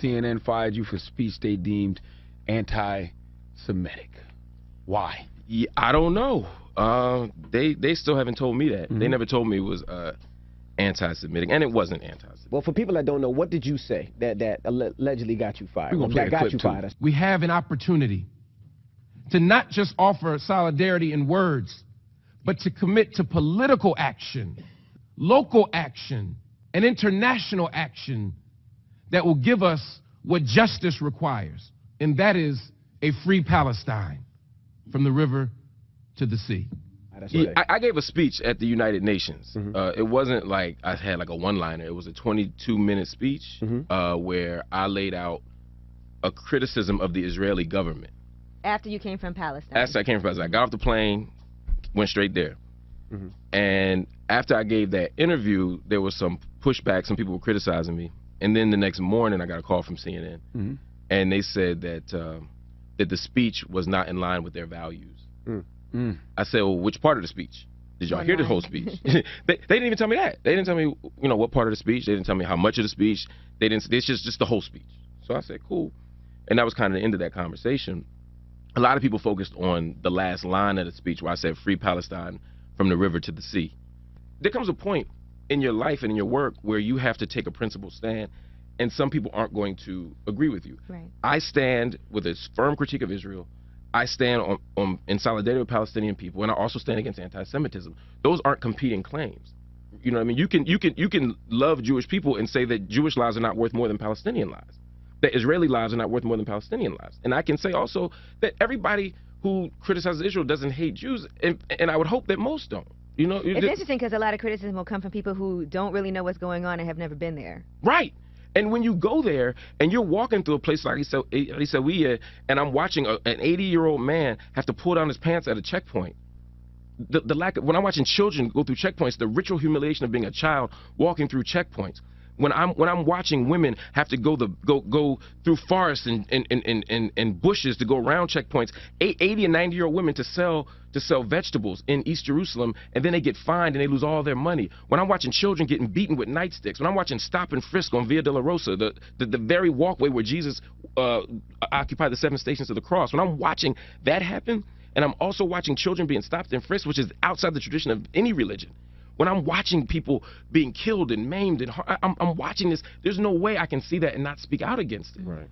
CNN fired you for speech they deemed anti-Semitic. Why? Yeah, I don't know. They still haven't told me that. They never told me it was anti-Semitic, and it wasn't anti-Semitic. Well, for people that don't know, what did you say that allegedly got you fired? We're gonna play that a clip too. fired. We have an opportunity to not just offer solidarity in words, but to commit to political action, local action, and international action that will give us what justice requires, and that is a free Palestine from the river to the sea. Yeah, I gave a speech at the United Nations. It wasn't like I had like a one-liner. It was a 22-minute speech where I laid out a criticism of the Israeli government. After you came from Palestine? After I came from Palestine. I got off the plane, went straight there. And after I gave that interview, there was some pushback. Some people were criticizing me. And then the next morning, I got a call from CNN. And they said that, that the speech was not in line with their values. I said, well, which part of the speech? Did y'all hear the whole speech? They didn't even tell me that. They didn't tell me, you know, what part of the speech. They didn't tell me how much of the speech. They didn't. It's just the whole speech. So I said, cool. And that was kind of the end of that conversation. A lot of people focused on the last line of the speech where I said, free Palestine from the river to the sea. There comes a point in your life and in your work where you have to take a principled stand, and some people aren't going to agree with you. Right. I stand with a firm critique of Israel. I stand in solidarity with Palestinian people, and I also stand against anti-Semitism. Those aren't competing claims. You know what I mean? You can love Jewish people and say that Jewish lives are not worth more than Palestinian lives, that Israeli lives are not worth more than Palestinian lives. And I can say also that everybody who criticizes Israel doesn't hate Jews, and I would hope that most don't. You know, it's interesting because a lot of criticism will come from people who don't really know what's going on and have never been there. Right. And when you go there and you're walking through a place like Isawiya, and I'm watching an 80-year-old man have to pull down his pants at a checkpoint. The lack of, when I'm watching children go through checkpoints, the ritual humiliation of being a child walking through checkpoints. When I'm watching women have to go through forests and bushes to go around checkpoints, 80 and 90-year-old women to sell vegetables in East Jerusalem, and then they get fined and they lose all their money. When I'm watching children getting beaten with nightsticks, when I'm watching stop and frisk on Via Dolorosa, the very walkway where Jesus occupied the 7 stations of the cross, when I'm watching that happen, and I'm also watching children being stopped and frisked, which is outside the tradition of any religion. When I'm watching people being killed and maimed, and I'm watching this, there's no way I can see that and not speak out against it. Right.